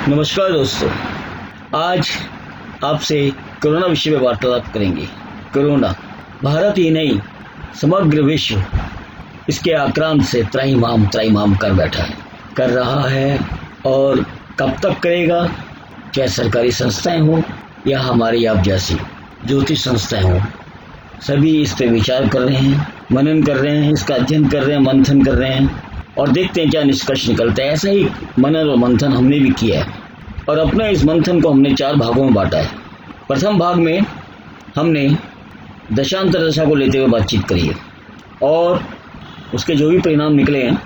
नमस्कार दोस्तों, आज आपसे कोरोना विषय में वार्तालाप करेंगे। कोरोना भारत ही नहीं समग्र विश्व इसके आक्रांत से त्राहिमाम कर बैठा है, कर रहा है और कब तक करेगा। चाहे सरकारी संस्थाएं हों या हमारी आप जैसी ज्योतिष संस्थाएं हों, सभी इस पे विचार कर रहे हैं, मनन कर रहे हैं, इसका अध्ययन कर रहे हैं, मंथन कर रहे हैं और देखते हैं क्या निष्कर्ष निकलता है। ऐसा ही मनन और मंथन हमने भी किया है और अपने इस मंथन को हमने 4 भागों में बांटा है। प्रथम भाग में हमने दशांतर दशा को लेते हुए बातचीत करी है और उसके जो भी परिणाम निकले हैं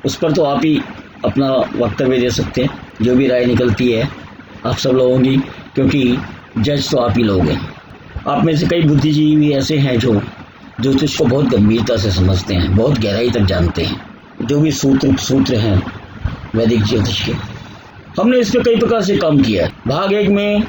उस पर तो आप ही अपना वक्तव्य दे सकते हैं। जो भी राय निकलती है आप सब लोगों की, क्योंकि जज तो आप ही लोग हैं। आप में से कई बुद्धिजीवी ऐसे हैं जो ज्योतिष को बहुत गंभीरता से समझते हैं, बहुत गहराई तक जानते हैं। जो भी सूत्र हैं वैदिक ज्योतिष के, हमने इस पर कई प्रकार से काम किया है। भाग 1 में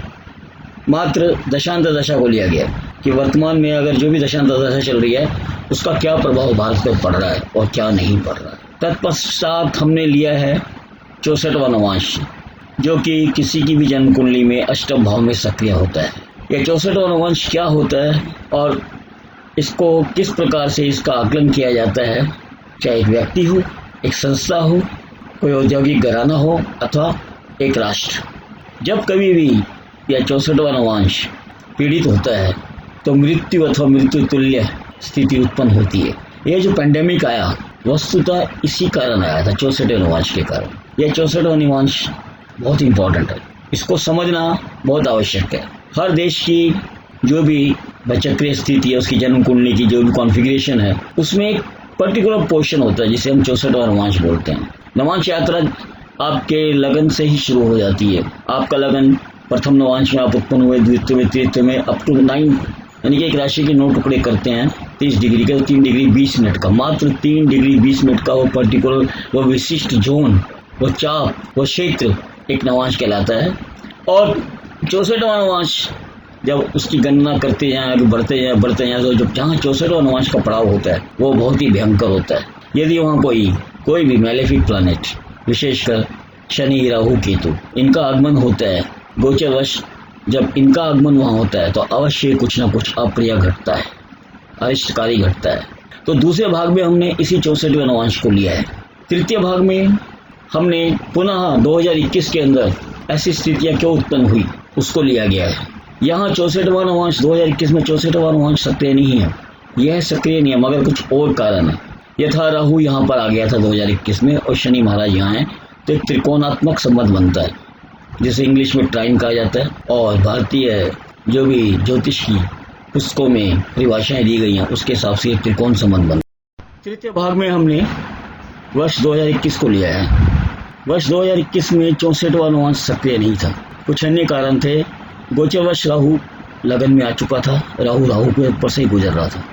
मात्र दशांतर दशा को लिया गया कि वर्तमान में अगर जो भी दशांतर दशा चल रही है उसका क्या प्रभाव भारत पर पड़ रहा है और क्या नहीं पड़ रहा है। तत्पश्चात हमने लिया है 64वां नवांश, जो कि किसी की भी जन्म कुंडली में अष्टम भाव में सक्रिय होता है। यह 64वां नवांश क्या होता है और इसको किस प्रकार से इसका आकलन किया जाता है, चाहे एक व्यक्ति हो, एक संस्था हो, कोई औद्योगिक घराना हो अथवा एक राष्ट्र। जब कभी भी यह 64वां नवांश पीड़ित होता है तो मृत्यु अथवा मृत्यु तुल्य स्थिति उत्पन्न होती है। यह जो पेंडेमिक आया वस्तुतः इसी कारण आया था, 64वें नवांश के कारण। यह 64वां नवांश बहुत इंपॉर्टेंट है, इसको समझना बहुत आवश्यक है। हर देश की जो भी चक्रीय स्थिति है, उसकी जन्म कुंडली की जो भी कॉन्फ़िगरेशन है, उसमें एक पर्टिकुलर पोर्शन होता है जिसे हम 64वां नवांश बोलते हैं। नवांश यात्रा आपके लगन से ही शुरू हो जाती है। आपका लगन प्रथम नवांश में आप उत्पन्न हुए, द्वितीय में, तृतीय में, अप टू 9, यानी कि एक राशि के 9 टुकड़े करते हैं 30 डिग्री के, 3 डिग्री 20 मिनट का, मात्र 3 डिग्री 20 मिनट का वो पर्टिकुलर, वो विशिष्ट जोन, वो चाप, वो क्षेत्र एक नवांश कहलाता है। और 64वां नवांश जब उसकी गणना करते जाएं, आगे बढ़ते जाएं तो जब जहाँ 64वां नवांश का पड़ाव होता है वो बहुत ही भयंकर होता है। यदि वहाँ कोई भी मैलेफिक प्लैनेट, विशेषकर शनि, राहु, केतु, इनका आगमन होता है गोचरवश, जब इनका आगमन वहाँ होता है तो अवश्य कुछ न कुछ अप्रिय घटता है, अरिष्टकारी घटता है। तो दूसरे भाग में हमने इसी 64वें नवांश को लिया है। तृतीय भाग में हमने पुनः 2021 के अंदर ऐसी स्थितियाँ क्यों उत्पन्न हुई उसको लिया गया है। यहाँ 64वां नवांश 2021 में 64वां नवांश सक्रिय नहीं है, यह सक्रिय नहीं है मगर कुछ और कारण है। यथा राहु यहाँ पर आ गया था 2021 में और शनि महाराज यहाँ है, तो एक त्रिकोणात्मक संबंध बनता है जिसे इंग्लिश में ट्राइन कहा जाता है और भारतीय जो भी ज्योतिष की पुस्तकों में परिभाषाएं दी गई हैं उसके हिसाब से एक त्रिकोण संबंध बनता है। तृतीय भाग में हमने वर्ष 2021 को लिया है। वर्ष 2021 में 64वां नवांश सक्रिय नहीं था, कुछ अन्य कारण थे। गोचरवश राहु लगन में आ चुका था, राहु के ऊपर से ही गुजर रहा था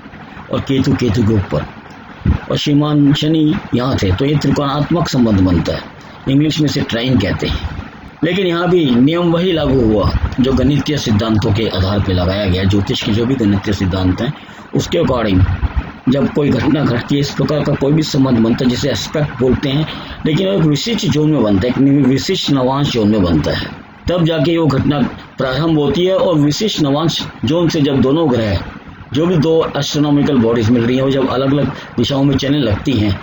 और केतु के ऊपर, और श्रीमान शनि यहाँ थे, तो ये त्रिकोणात्मक संबंध बनता है, इंग्लिश में से ट्राइन कहते हैं। लेकिन यहाँ भी नियम वही लागू हुआ जो गणितीय सिद्धांतों के आधार पर लगाया गया। ज्योतिष के जो भी गणितीय सिद्धांत हैं उसके अकॉर्डिंग जब कोई घटना घटती है, इस प्रकार का कोई भी संबंध बनता है जिसे एस्पेक्ट बोलते हैं, लेकिन एक विशिष्ट जोन में बनता है, एक विशिष्ट नवांश जोन में बनता है, तब जाके वो घटना प्रारंभ होती है। और विशिष्ट नवांश जोन से जब दोनों ग्रह, जो भी 2 एस्ट्रोनॉमिकल बॉडीज मिल रही हैं, वो जब अलग अलग दिशाओं में चलने लगती हैं,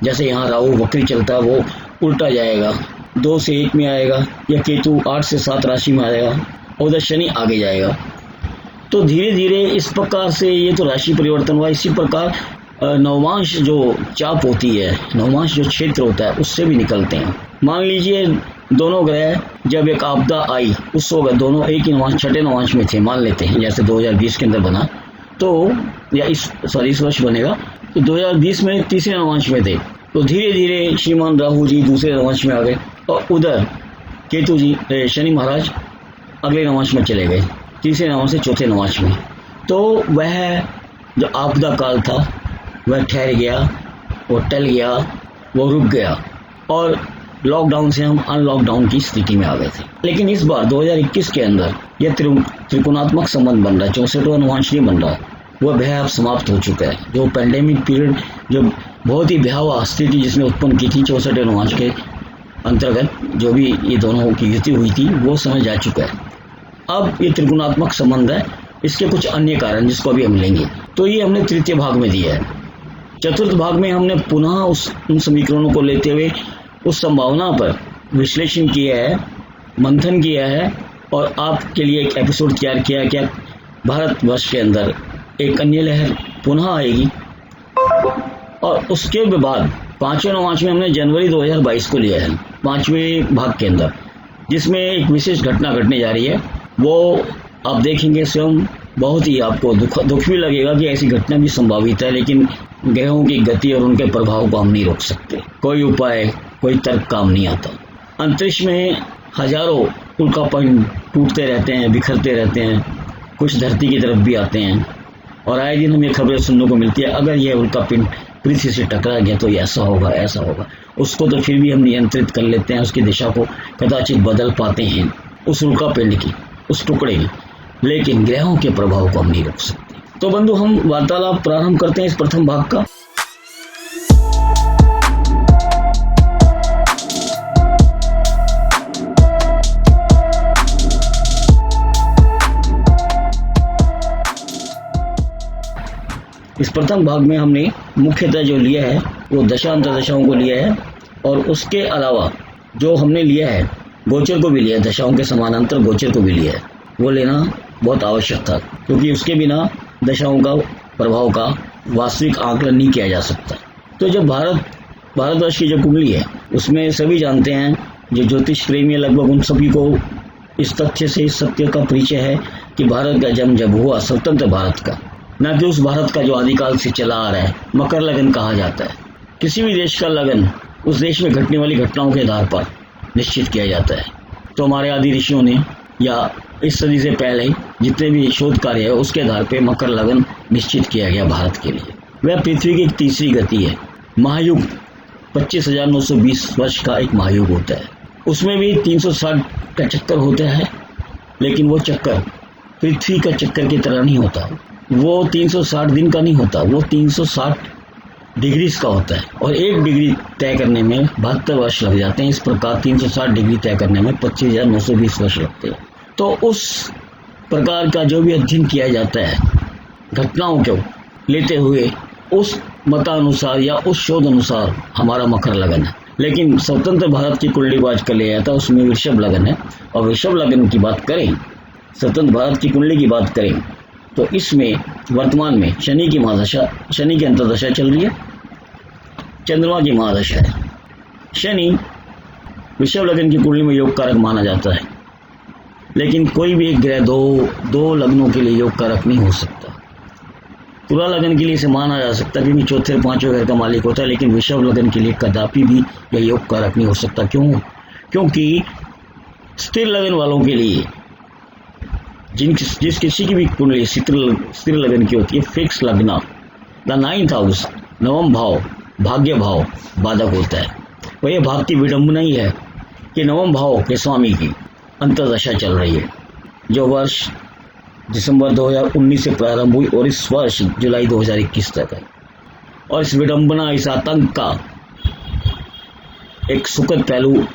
जैसे यहाँ राहु वक्री चलता है वो उल्टा जाएगा, 2 से 1 में आएगा, या केतु 8 से 7 राशि में आएगा और उधर शनि आगे जाएगा, तो धीरे धीरे इस प्रकार से ये तो राशि परिवर्तन हुआ। इसी प्रकार नवांश जो चाप होती है, नवांश जो क्षेत्र होता है उससे भी निकलते हैं। मान लीजिए दोनों ग्रह जब एक आपदा आई उस वक्त दोनों एक ही नवांश, छठे नवांश में थे, मान लेते हैं, जैसे 2020 के अंदर बना तो, या इस वर्ष बनेगा, तो 2020 में तीसरे नवांश में थे, तो धीरे धीरे श्रीमान राहु जी दूसरे नवांश में आ गए और उधर केतु जी, शनि महाराज अगले नवांश में चले गए, तीसरे नवांश से चौथे नवांश में। तो वह जो आपदा काल था वह ठहर गया, वो टल गया, वो रुक गया और लॉकडाउन से हम अनलॉकडाउन की स्थिति में आ गए थे। लेकिन इस बार 2021 के अंदर यह त्रिकोणात्मक संबंध बन रहा है, 64वां नवांश नहीं बन रहा, वह भय अब समाप्त हो चुका है। जो पेंडेमिक पीरियड, जो बहुत ही भयावह स्थिति जिसने उत्पन्न की थी 64वें नवांश के अंतर्गत जो भी ये दोनों की युति हुई थी वो समय जा चुका है। अब ये त्रिगुणात्मक संबंध है, इसके कुछ अन्य कारण जिसको अभी हम लेंगे। तो ये हमने तृतीय भाग में दिया है। चतुर्थ भाग में हमने पुनः उन समीकरणों को लेते हुए उस संभावना पर विश्लेषण किया है, मंथन किया है और आपके लिए एक एपिसोड तैयार किया है। क्या भारतवर्ष के अंदर एक अन्य लहर पुनः आएगी। और उसके बाद पांचवें नवांश में हमने जनवरी 2022 को लिया है, पांचवें भाग के अंदर, जिसमें एक विशेष घटना घटने जा रही है। वो आप देखेंगे स्वयं, बहुत ही आपको दुख भी लगेगा कि ऐसी घटना भी संभावित है, लेकिन ग्रहों की गति और उनके प्रभाव को हम नहीं रोक सकते। कोई उपाय, कोई तर्क काम नहीं आता। अंतरिक्ष में हजारों उल्कापिंड टूटते रहते हैं, बिखरते रहते हैं, कुछ धरती की तरफ भी आते हैं और आए दिन हमें खबरें सुनने को मिलती है, अगर यह उल्कापिंड पृथ्वी से टकरा गया तो ऐसा होगा, ऐसा होगा। उसको तो फिर भी हम नियंत्रित कर लेते हैं, उसकी दिशा को कदाचित बदल पाते हैं, उस उल्कापिंड की, उस टुकड़े की, लेकिन ग्रहों के प्रभाव को हम नहीं रोक सकते। तो बंधु, हम वार्तालाप प्रारंभ करते हैं इस प्रथम भाग का। इस प्रथम भाग में हमने मुख्यतः जो लिया है वो दशा अंतर्दशाओं को लिया है और उसके अलावा जो हमने लिया है गोचर को भी लिया है, दशाओं के समानांतर गोचर को भी लिया है। वो लेना बहुत आवश्यक था, क्योंकि उसके बिना दशाओं का प्रभाव का वास्तविक आकलन नहीं किया जा सकता। तो जब भारतवर्ष की जो कुंडली है उसमें सभी जानते हैं, जो ज्योतिष प्रेमी लगभग उन सभी को इस तथ्य से, इस सत्य का परिचय है कि भारत का जन्म जब हुआ, स्वतंत्र भारत का, न कि उस भारत का जो आदिकाल से चला आ रहा है, मकर लगन कहा जाता है। किसी भी देश का लगन उस देश में घटने वाली घटनाओं के आधार पर निश्चित किया जाता है। तो हमारे आदि ऋषियों ने, या इस सदी से पहले जितने भी शोध कार्य है, उसके आधार पर मकर लगन निश्चित किया गया भारत के लिए। वह पृथ्वी की एक तीसरी गति है। महायुग 25,920 वर्ष का एक महायुग होता है। उसमें भी 360 का चक्कर होता है, लेकिन वो चक्कर पृथ्वी का चक्कर की तरह नहीं होता। वो 360 दिन का नहीं होता, वो 360 डिग्रीज का होता है और 1 डिग्री तय करने में 72 वर्ष लग जाते हैं। इस प्रकार 360 डिग्री तय करने में 25,920 वर्ष लगते हैं। तो उस प्रकार का जो भी अध्ययन किया जाता है घटनाओं को लेते हुए, उस मतानुसार या उस शोध अनुसार हमारा मकर लगन है। लेकिन स्वतंत्र भारत की कुंडली को आज कर लिया जाता है, उसमें वृषभ लगन है। और वृषभ लगन की बात करें, स्वतंत्र भारत की कुंडली की बात करें, तो इसमें वर्तमान में शनि की महादशा, शनि की अंतर्दशा चल रही है, चंद्रमा की महादशा है। शनि वृषभ लगन की कुंडली में योग कारक माना जाता है, लेकिन कोई भी एक ग्रह दो लगनों के लिए योग कारक नहीं हो सकता। तुला लगन के लिए इसे माना जा सकता है, क्योंकि चौथे और पांचवें घर का मालिक होता है, लेकिन वृषभ लगन के लिए कदापि भी यह योग कारक नहीं हो सकता। क्यों? क्योंकि स्थिर लगन वालों के लिए, जिस किसी की भी कुंडली स्थिर लगन की होती है, फिक्स लगना, द 9th हाउस, नवम भाव, भाग्य भाव बाधक होता है। वह यह भाग की विडंबना ही है कि नवम भाव के स्वामी की अंतर्दशा चल रही है, जो वर्ष दिसंबर 2019 से प्रारंभ हुई और इस वर्ष जुलाई 2021 तक है। और इस विडंबना, इस आतंक का एक सुखद पहलू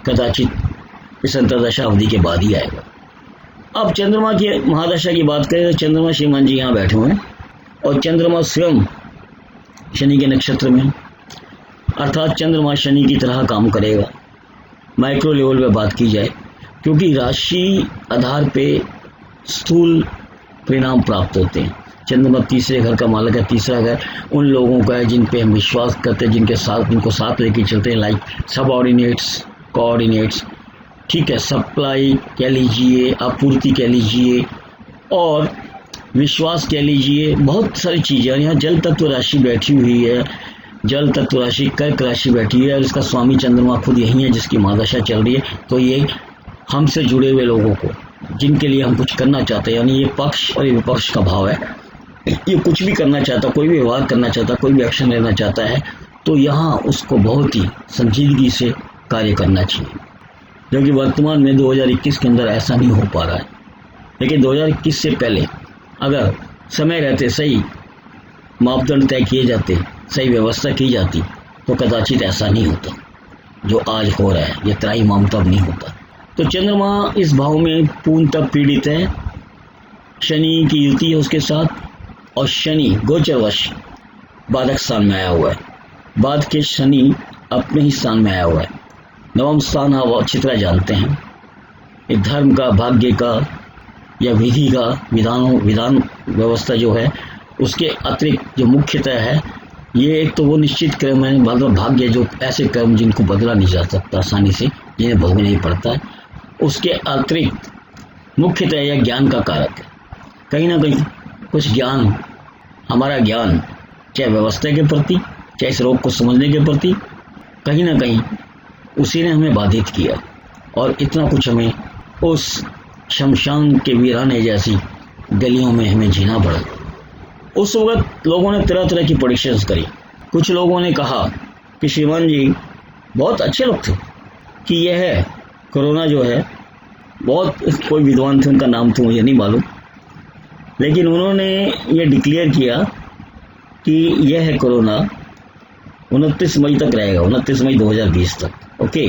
कदाचित इस अंतर्दशा अवधि के बाद ही आएगा। अब चंद्रमा की महादशा की बात करें तो चंद्रमा श्रीमान जी यहाँ बैठे हुए हैं और चंद्रमा स्वयं शनि के नक्षत्र में, अर्थात चंद्रमा शनि की तरह काम करेगा। माइक्रो लेवल पे बात की जाए, क्योंकि राशि आधार पे स्थूल परिणाम प्राप्त होते हैं। चंद्रमा तीसरे घर का मालिक है। तीसरा घर उन लोगों का है जिन पे हम विश्वास करते हैं, जिनको साथ लेके चलते हैं, लाइक सबऑर्डिनेट्स, कोऑर्डिनेट्स, ठीक है, सप्लाई कह लीजिए, आपूर्ति कह लीजिए और विश्वास कह लीजिए, बहुत सारी चीज़ें। और यहाँ जल तत्व राशि बैठी हुई है, जल तत्व राशि कर्क राशि बैठी है और इसका स्वामी चंद्रमा खुद यही है जिसकी महादशा चल रही है। तो ये हमसे जुड़े हुए लोगों को, जिनके लिए हम कुछ करना चाहते हैं, यानी ये पक्ष और ये विपक्ष का भाव है, ये कुछ भी करना चाहता, कोई भी व्यवहार करना चाहता, कोई भी एक्शन लेना चाहता है, तो यहाँ उसको बहुत ही संजीदगी से कार्य करना चाहिए, जो कि वर्तमान में 2021 के अंदर ऐसा नहीं हो पा रहा है। लेकिन 2021 से पहले अगर समय रहते सही मापदंड तय किए जाते, सही व्यवस्था की जाती, तो कदाचित ऐसा नहीं होता। जो आज हो रहा है, ये त्राहिमाम तब नहीं होता। तो चंद्रमा इस भाव में पूर्णतः पीड़ित है, शनि की युति है उसके साथ, और शनि गोचरवश बाधक स्थान में आया हुआ है। बाद के शनि अपने ही स्थान में आया हुआ है। नवम स्थान आप अच्छी तरह जानते हैं, ये धर्म का, भाग्य का या विधि का, विधान व्यवस्था जो है उसके अतिरिक्त जो मुख्यतः है, ये एक तो वो निश्चित कर्म है, मतलब भाग्य, जो ऐसे कर्म जिनको बदला नहीं जा सकता आसानी से, जिन्हें भोगना नहीं पड़ता है। उसके अतिरिक्त मुख्यतः यह ज्ञान का कारक है। कहीं ना कहीं कुछ ज्ञान, हमारा ज्ञान, चाहे व्यवस्था के प्रति, चाहे इस रोग को समझने के प्रति, कहीं ना कहीं उसी ने हमें बाधित किया, और इतना कुछ हमें उस शमशान के वीराने जैसी गलियों में हमें जीना पड़ा। उस वक्त लोगों ने तरह तरह की प्रेडिक्शंस करी। कुछ लोगों ने कहा कि श्रीमान जी बहुत अच्छे लोग थे कि यह है कोरोना जो है, बहुत, कोई विद्वान थे, उनका नाम तो मुझे नहीं मालूम, लेकिन उन्होंने ये डिक्लेयर किया कि यह है कोरोना 29 मई तक रहेगा, 29 मई 2020 तक। ओके,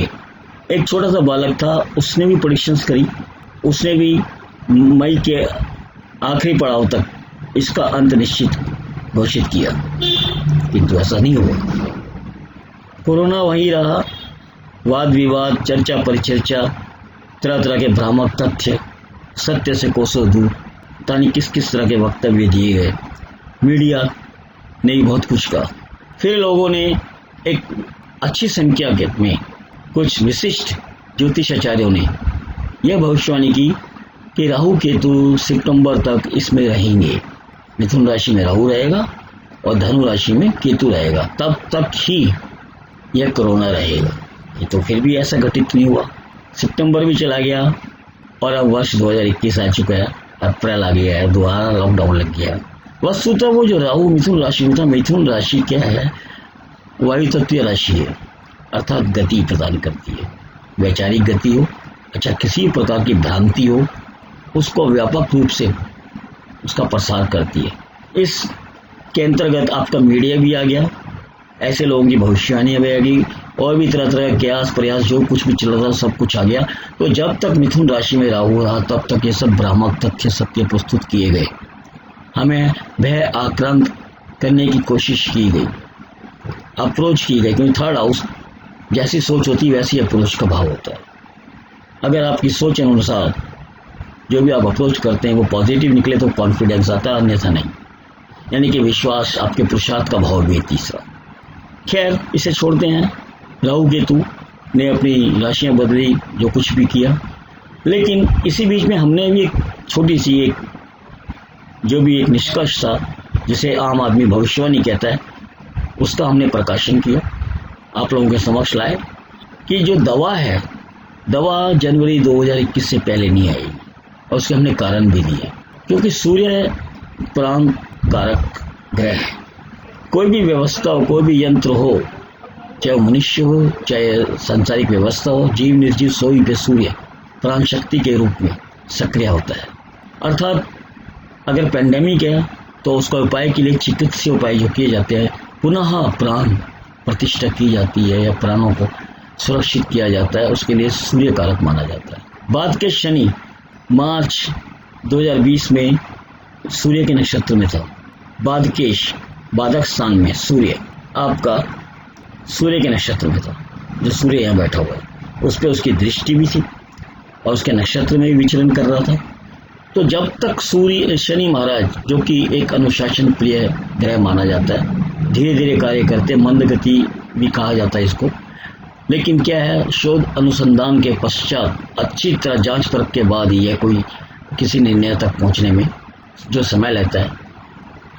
एक छोटा सा बालक था, उसने भी प्रेडिक्शंस करी, उसने भी मई के आखिरी पड़ाव तक इसका अंत निश्चित घोषित किया, किंतु ऐसा नहीं हुआ। कोरोना वहीं रहा, वाद विवाद, चर्चा परिचर्चा, तरह तरह के भ्रामक तथ्य, सत्य से कोसों दूर, पता नहीं किस किस तरह के वक्तव्य दिए गए, मीडिया ने भी बहुत कुछ कहा। फिर लोगों ने एक अच्छी संख्या में कुछ विशिष्ट ज्योतिषाचार्यों ने यह भविष्यवाणी की कि राहु केतु सितंबर तक इसमें रहेंगे। मिथुन राशि में राहु रहेगा और धनु राशि में केतु रहेगा, तब तक ही यह कोरोना रहेगा। ये तो फिर भी ऐसा घटित नहीं हुआ। सितंबर भी चला गया और अब वर्ष 2021 आ चुका है, अप्रैल आ गया है, दोबारा लॉकडाउन लग गया। वस्तुतः वो जो राहु मिथुन राशि में था, मिथुन राशि क्या है, वायु तत्वीय राशि है, अर्थात गति प्रदान करती है। वैचारिक गति हो, अच्छा किसी प्रकार की भ्रांति हो, उसको व्यापक रूप से उसका प्रसार करती है। इस के अंतर्गत आपका मीडिया भी आ गया, ऐसे लोगों की भविष्यवाणियां भी आ गई, और भी तरह तरह के कयास प्रयास जो कुछ भी चल रहा सब कुछ आ गया। तो जब तक मिथुन राशि में राहु रहा तब तक ये सब भ्रामक तथ्य सत्य प्रस्तुत किए गए, हमें भय आक्रांत करने की कोशिश की गई, अप्रोच की गई, क्योंकि थर्ड हाउस जैसी सोच होती है वैसी अप्रोच का भाव होता है। अगर आपकी सोच अनुसार जो भी आप अप्रोच करते हैं वो पॉजिटिव निकले तो कॉन्फिडेंस आता है, अन्यथा नहीं, यानी कि विश्वास, आपके पुरुषार्थ का भाव भी है तीसरा। खैर, इसे छोड़ते हैं। राहु केतु ने अपनी राशियां बदली, जो कुछ भी किया, लेकिन इसी बीच में हमने भी एक छोटी सी जो भी एक निष्कर्ष था, जिसे आम आदमी भविष्यवाणी कहता है, उसका हमने प्रकाशन किया, आप लोगों के समक्ष लाए कि जो दवा है, दवा जनवरी 2021 से पहले नहीं आई, और उसके हमने कारण भी दिए। क्योंकि सूर्य प्राण कारक ग्रह है। कोई भी व्यवस्था हो, कोई भी यंत्र हो, चाहे वो मनुष्य हो, चाहे सांसारिक व्यवस्था हो, जीव निर्जीव सोई पे सूर्य प्राण शक्ति के रूप में सक्रिय होता है। अर्थात अगर पैंडेमिक है तो उसका उपाय के लिए चिकित्सीय उपाय जो किए जाते हैं, पुनः प्राण प्रतिष्ठा की जाती है या प्राणों को सुरक्षित किया जाता है, उसके लिए सूर्य कारक माना जाता है। बाद के शनि मार्च 2020 में सूर्य के नक्षत्र में था। बादकेश, बाधक स्थान में सूर्य आपका सूर्य के नक्षत्र में था, जो सूर्य यहाँ बैठा हुआ है, उस पर उसकी दृष्टि भी थी और उसके नक्षत्र में भी विचरण कर रहा था। तो जब तक सूर्य, शनि महाराज जो कि एक अनुशासन प्रिय ग्रह माना जाता है, धीरे धीरे कार्य करते, मंद गति भी कहा जाता है इसको, लेकिन क्या है, शोध अनुसंधान के पश्चात अच्छी तरह जांच परख के बाद ही यह कोई किसी निर्णय तक पहुंचने में जो समय लेता है,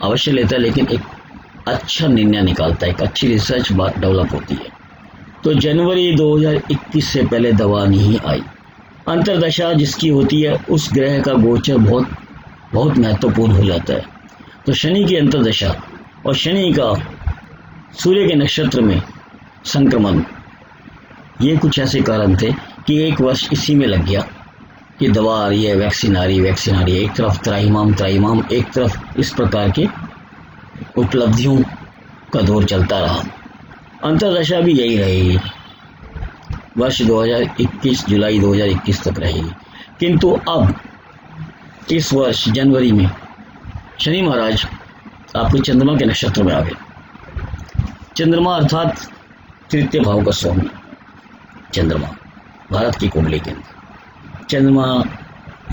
अवश्य लेता है, लेकिन एक अच्छा निर्णय निकालता है, एक अच्छी रिसर्च बात डेवलप होती है। तो जनवरी 2021 से पहले दवा नहीं आई। अंतर्दशा जिसकी होती है, उस ग्रह का गोचर बहुत बहुत महत्वपूर्ण हो जाता है। तो शनि की अंतर्दशा और शनि का सूर्य के नक्षत्र में संक्रमण, ये कुछ ऐसे कारण थे कि एक वर्ष इसी में लग गया कि दवा आ रही है, वैक्सीन आ रही है, एक तरफ त्राहिमाम, एक तरफ इस प्रकार के उपलब्धियों का दौर चलता रहा। अंतर्दशा भी यही रहेगी। वर्ष 2021 जुलाई 2021 तक रहेगी। किंतु अब इस वर्ष जनवरी में शनि महाराज आपके चंद्रमा के नक्षत्र में आ गए। चंद्रमा अर्थात तृतीय भाव का स्वामी चंद्रमा भारत की कुंडली के अंदर। चंद्रमा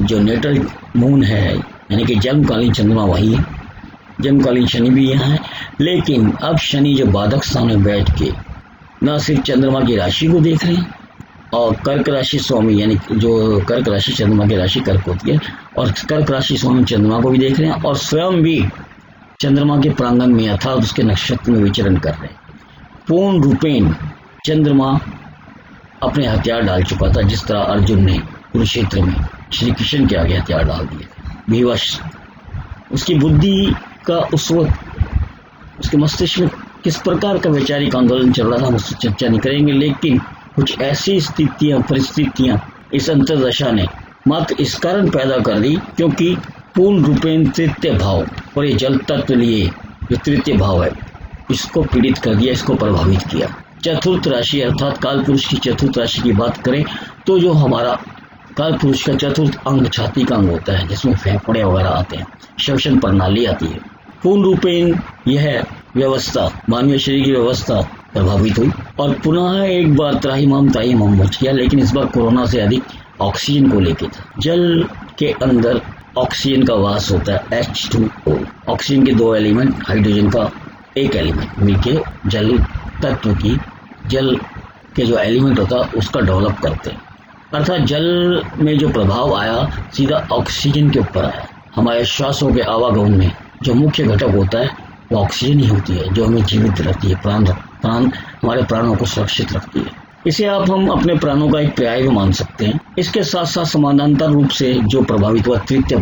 जो नेटल मून है यानी कि जन्मकालीन चंद्रमा वही है, जन्मकालीन शनि भी यहाँ है। लेकिन अब शनि जो बाधक स्थान में बैठ के न सिर्फ चंद्रमा की राशि को देख रहे हैं और कर्क राशि स्वामी यानी जो कर्क राशि चंद्रमा की राशि कर्क होती है और कर्क राशि स्वामी चंद्रमा को भी देख रहे हैं और स्वयं भी चंद्रमा के प्रांगण में अर्थात उसके नक्षत्र में विचरण कर रहे हैं। पूर्ण रूपेण चंद्रमा अपने हथियार डाल चुका था, जिस तरह अर्जुन ने कुरुक्षेत्र में श्री कृष्ण के आगे हथियार डाल दिए विवश। उसकी बुद्धि का उस वक्त उसके मस्तिष्क में किस प्रकार का वैचारिक आंदोलन चल रहा था हम उससे चर्चा नहीं करेंगे। लेकिन कुछ ऐसी स्थितियां परिस्थितियां इस अंतर्दशा ने मात्र इस कारण पैदा कर दी क्योंकि पूर्ण रूपेण तृतीय भाव और ये जल तत्व लिए जो तृतीय भाव है इसको पीड़ित कर दिया, इसको प्रभावित किया। चतुर्थ राशि अर्थात काल पुरुष की चतुर्थ राशि की बात करें तो जो हमारा काल पुरुष का चतुर्थ अंग छाती का अंग होता है जिसमें फेफड़े वगैरह आते हैं, श्वसन प्रणाली आती है, पूर्ण रूपेण यह व्यवस्था मानवीय शरीर की व्यवस्था प्रभावित हुई और पुनः एक बार त्राहिमाम मच गया। लेकिन इस बार कोरोना से अधिक ऑक्सीजन को लेके था। जल के अंदर ऑक्सीजन का वास होता है H2O। ऑक्सीजन के दो एलिमेंट, हाइड्रोजन का एक एलिमेंट मिलके जल तत्व की जल के जो एलिमेंट होता है उसका डेवलप करते हैं। अर्थात जल में जो प्रभाव आया सीधा ऑक्सीजन के ऊपर आया। हमारे श्वासों के आवागमन में जो मुख्य घटक होता है वो ऑक्सीजन ही होती है जो हमें जीवित रखती है, प्राण हमारे प्राणों को सुरक्षित रखती है। इसे हम अपने प्राणों का एक पर्याय भी मान सकते हैं। इसके साथ साथ समानांतर रूप से जो प्रभावित हुआ तृतीय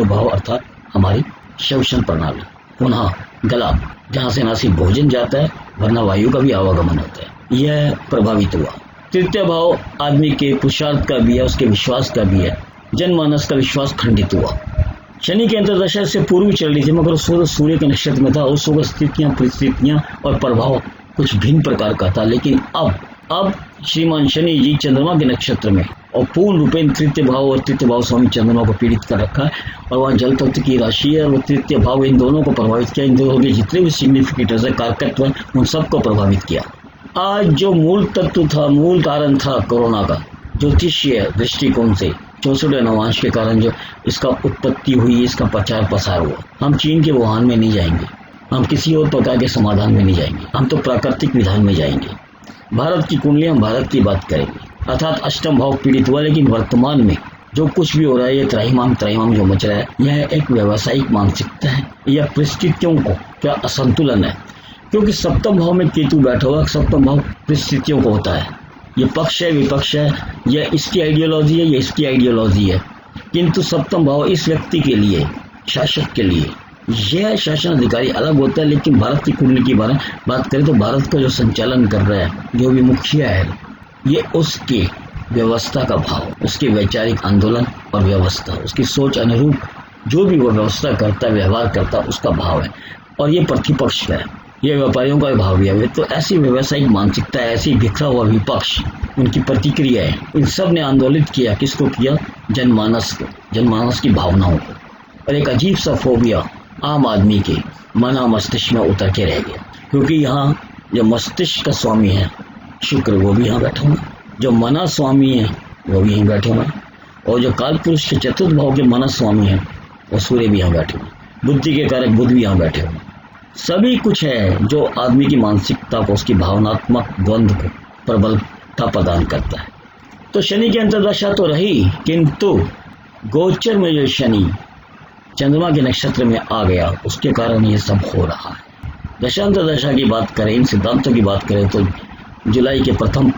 भाव अर्थात हमारी श्वसन प्रणाली, पुनः गला जहाँ से ना सिर्फ भोजन जाता है वरना वायु का भी आवागमन होता है, यह प्रभावित हुआ। तृतीय भाव आदमी के पुरुषार्थ का भी है, उसके विश्वास का भी है। जनमानस का विश्वास खंडित हुआ। शनि के अंतर्दशा से पूर्व चल रही थी मगर सूर्य के नक्षत्र में था। उस वक्त स्थितियां परिस्थितियां और प्रभाव कुछ भिन्न प्रकार का था। लेकिन अब श्रीमान शनि जी चंद्रमा के नक्षत्र में और पूर्ण रूपेण तृतीय भाव और तृतीय भाव स्वामी चंद्रमा को पीड़ित कर रखा है और वहाँ जल तत्व की राशि है और तृतीय भाव इन दोनों को प्रभावित किया। इन दोनों के जितने भी सिग्निफिकेटर्स है, कारकत्व है, उन सबको प्रभावित किया। आज जो मूल तत्व था, मूल कारण था कोरोना का, ज्योतिषीय दृष्टिकोण से 64 नवांश के कारण जो इसका उत्पत्ति हुई, इसका प्रचार प्रसार हुआ। हम चीन के वुहान में नहीं जाएंगे, हम किसी और प्रकार के समाधान में नहीं जाएंगे, हम तो प्राकृतिक विधान में जाएंगे। भारत की कुंडली हम भारत की बात करेंगे। अर्थात अष्टम भाव पीड़ित हुआ। लेकिन वर्तमान में जो कुछ भी हो रहा है, ये त्राहिमाम जो मच रहा है, यह एक व्यावसायिक मानसिकता है। यह परिस्थितियों को क्या असंतुलन है क्योंकि सप्तम भाव में केतु बैठा हुआ। सप्तम भाव परिस्थितियों को होता है, ये पक्ष है विपक्ष है, यह इसकी आइडियोलॉजी है, यह इसकी आइडियोलॉजी है। किंतु सप्तम भाव इस व्यक्ति के लिए, शासक के लिए, यह शासन अधिकारी अलग होता है। लेकिन भारत की कुंडली की बात करें तो भारत का जो संचालन कर रहा है, जो भी मुखिया है, ये उसकी व्यवस्था का भाव, उसके वैचारिक आंदोलन और व्यवस्था, उसकी सोच अनुरूप जो भी वो व्यवस्था करता है, व्यवहार करता है, उसका भाव है। और ये प्रतिपक्ष का है, ये व्यापारियों का भाव भी है। तो ऐसी व्यवसायिक मानसिकता, ऐसी बिखरा हुआ विपक्ष, उनकी प्रतिक्रिया है, इन सब ने आंदोलित किया। किसको किया? जनमानस को, जनमानस की भावनाओं को। और एक अजीब सा फोबिया आम आदमी के मना मस्तिष्क में उतर के रह गया क्योंकि यहाँ जो मस्तिष्क का स्वामी है शुक्र, वो भी यहाँ बैठा हुआ, जो मना स्वामी है वो भी यहीं बैठे हुए हैं, और जो काल पुरुष के चतुर्थ भाव के मना स्वामी है वो सूर्य भी यहाँ बैठे हुए, बुद्धि के कारक बुध भी यहाँ बैठे हुए। सभी कुछ है जो आदमी की मानसिकता को, उसकी भावनात्मक द्वंद्व को प्रबलता प्रदान करता है। तो शनि की अंतर्दशा तो रही, किंतु गोचर में जो शनि चंद्रमा के नक्षत्र में आ गया, उसके कारण ये सब हो रहा है। दशांतर्दशा की बात करें, इन सिद्धांतों की बात करें तो जुलाई के प्रथम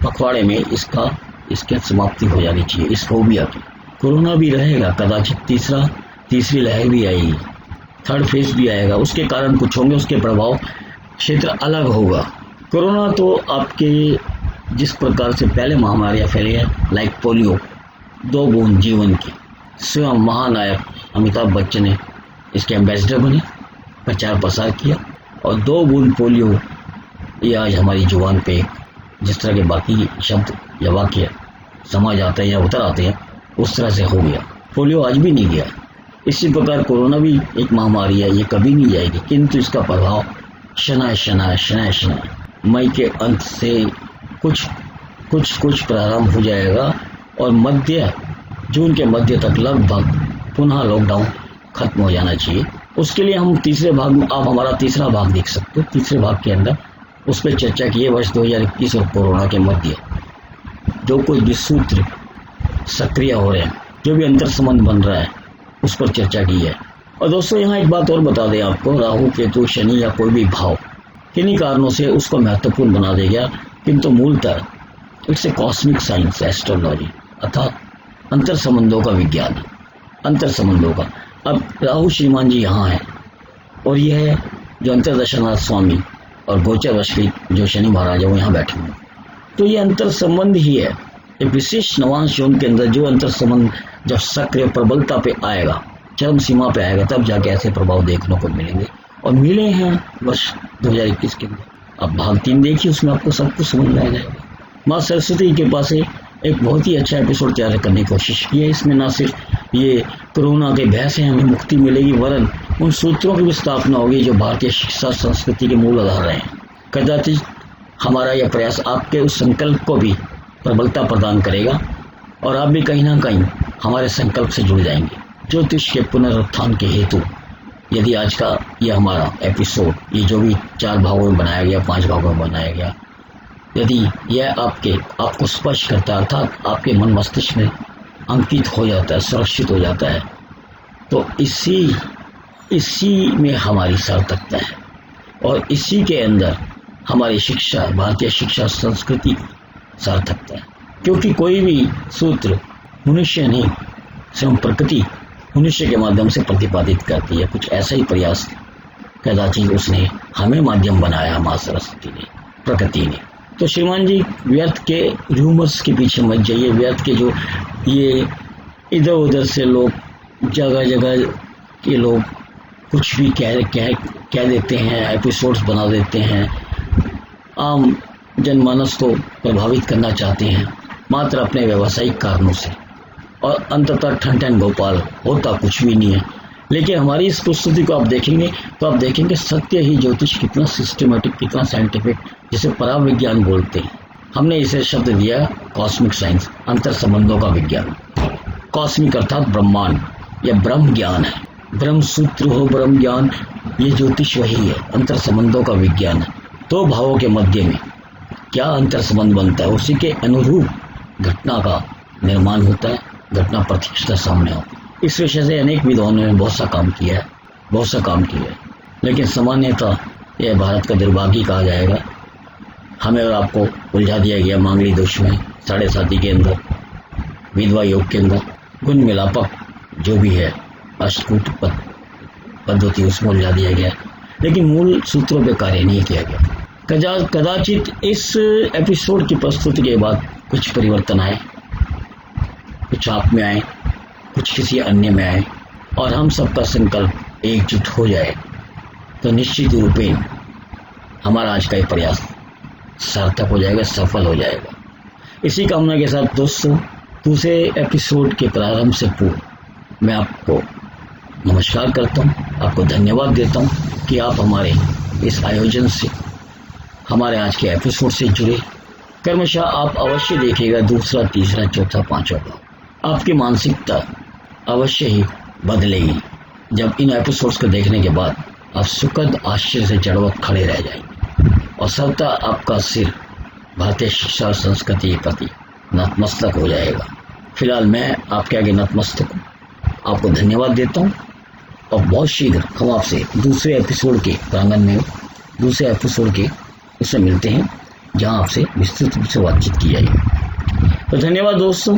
पखवाड़े में इसकी समाप्ति हो जानी चाहिए, इस फोबिया की। कोरोना भी रहेगा, कदाचित तीसरी लहर भी आएगी, थर्ड फेज भी आएगा, उसके कारण कुछ होंगे, उसके प्रभाव क्षेत्र अलग होगा। कोरोना तो आपके जिस प्रकार से पहले महामारियां फैली है, लाइक पोलियो, 2 बूंद जीवन की, स्वयं महानायक अमिताभ बच्चन ने इसके एम्बेसडर बने, प्रचार प्रसार किया, और 2 बूंद पोलियो ये आज हमारी जुबान पे जिस तरह के बाकी शब्द या वाक्य समझ आते हैं या उतर आते हैं, उस तरह से हो गया। पोलियो आज भी नहीं गया। इसी प्रकार कोरोना भी एक महामारी है, ये कभी नहीं जाएगी, किंतु इसका प्रभाव शनाय मई के अंत से कुछ प्रारंभ हो जाएगा और जून के मध्य तक लगभग पुनः लॉकडाउन खत्म हो जाना चाहिए। उसके लिए हम तीसरे भाग में, आप हमारा तीसरा भाग देख सकते हो। तीसरे भाग के अंदर उस पर चर्चा की है वर्ष 2021 और कोरोना के मध्य जो कोई भी सूत्र सक्रिय हो रहे हैं, जो भी अंतर संबंध बन रहा है, उस पर चर्चा की है। और दोस्तों यहाँ एक बात और बता दें आपको, राहु केतु शनि या कोई भी भाव किन्हीं कारणों से उसको महत्वपूर्ण बना देगा, किंतु मूलतः it's a cosmic science astrology, अर्थात अंतर संबंधों का विज्ञान, अंतर संबंधों का। अब राहु श्रीमान जी यहाँ है और यह जो अंतरदशानाथ स्वामी और गोचर वश जो शनि महाराज है वो यहाँ बैठे हुए, तो ये अंतर संबंध ही है। एक विशेष नवांश योन के अंदर जो अंतर संबंध जब सक्रिय प्रबलता पे आएगा, चरम सीमा पे आएगा, तब जाके ऐसे प्रभाव देखने को मिलेंगे और मिले हैं वर्ष 2021 के अंदर। अब भाग 3 देखिए, उसमें आपको सब कुछ समझ में आ जाएगा। माँ सरस्वती के पास एक बहुत ही अच्छा एपिसोड तैयार करने की कोशिश की है। इसमें ना सिर्फ ये कोरोना के भय से हमें मुक्ति मिलेगी, वरन उन सूत्रों की भी स्थापना होगी जो भारतीय शिक्षा संस्कृति के मूल आधार रहे हैं। कदाचित हमारा यह प्रयास आपके उस संकल्प को भी प्रबलता प्रदान करेगा और आप भी कहीं ना कहीं हमारे संकल्प से जुड़ जाएंगे। ज्योतिष के पुनरुत्थान के हेतु यदि आज का यह हमारा एपिसोड, ये जो भी 4 भागों में बनाया गया, 5 भागों में बनाया गया, यदि यह आपको स्पर्श करता है, अर्थात आपके मन मस्तिष्क में अंकित हो जाता है, सुरक्षित हो जाता है, तो इसी में हमारी सार्थकता है और इसी के अंदर हमारी शिक्षा, भारतीय शिक्षा संस्कृति सार्थकता है। क्योंकि कोई भी सूत्र मनुष्य नहीं, स्वयं प्रकृति मनुष्य के माध्यम से प्रतिपादित करती है। कुछ ऐसा ही प्रयास कदाचित उसने हमें माध्यम बनाया, माँ सरस्वती ने, प्रकृति ने। तो श्रीमान जी व्यर्थ के रूमर्स के पीछे मत जाइए। व्यर्थ के जो ये इधर उधर से लोग, जगह जगह के लोग कुछ भी कह देते हैं, एपिसोड्स बना देते हैं, आम जनमानस को प्रभावित करना चाहते हैं मात्र अपने व्यावसायिक कारणों से, और अंततः ठन गोपाल, होता कुछ भी नहीं है। लेकिन हमारी इस प्रस्तुति को आप देखेंगे तो आप देखेंगे सत्य ही ज्योतिष कितना सिस्टमेटिक, कितना साइंटिफिक, जिसे पराविज्ञान बोलते हैं। हमने इसे शब्द दिया कॉस्मिक साइंस, अंतर संबंधों का विज्ञान। कॉस्मिक अर्थात ब्रह्मांड या ब्रह्म ज्ञान है, ब्रह्म सूत्र हो, ब्रह्म ज्ञान, ये ज्योतिष वही है, अंतर संबंधों का विज्ञान है। 2 भावों के मध्य में क्या अंतर संबंध बनता है, उसी के अनुरूप घटना का निर्माण होता है, घटना प्रत्यक्षता सामने आती है। इस विषय से अनेक विद्वानों ने बहुत सा काम किया है, लेकिन सामान्यतः यह भारत का दुर्भाग्य कहा जाएगा। हमें और आपको उलझा दिया गया मांगली दोष में, 7.5 के अंदर, विधवा योग के अंदर, गुण मिलापक जो भी है, अष्टकूट पद्धति, उसमें उलझा दिया गया, लेकिन मूल सूत्रों पर कार्य नहीं किया गया। कदाचित इस एपिसोड की प्रस्तुति के बाद कुछ परिवर्तन आए, कुछ आप में आए, कुछ किसी अन्य में आए, और हम सबका संकल्प एकजुट हो जाए तो निश्चित रूपेण हमारा आज का ये प्रयास सार्थक हो जाएगा, सफल हो जाएगा। इसी कामना के साथ दोस्तों, दूसरे एपिसोड के प्रारंभ से पूर्व मैं आपको नमस्कार करता हूँ, आपको धन्यवाद देता हूँ कि आप हमारे इस आयोजन से, हमारे आज के एपिसोड से जुड़े। क्रमशः आप अवश्य देखिएगा दूसरा, तीसरा, चौथा, 5वां भाग। आपकी मानसिकता अवश्य ही बदलेगी जब इन एपिसोड्स को देखने के बाद आप सुखद आश्चर्य से जड़वत खड़े रह जाएंगे और सबका आपका सिर भारतीय शिक्षा और संस्कृति के प्रति नतमस्तक हो जाएगा। फिलहाल मैं आपके आगे नतमस्तक हूँ, आपको धन्यवाद देता हूँ और बहुत शीघ्र हम आपसे दूसरे एपिसोड के प्रांगण में, दूसरे एपिसोड के उससे मिलते हैं जहाँ आपसे विस्तृत रूप से बातचीत की जाएगी। तो धन्यवाद दोस्तों।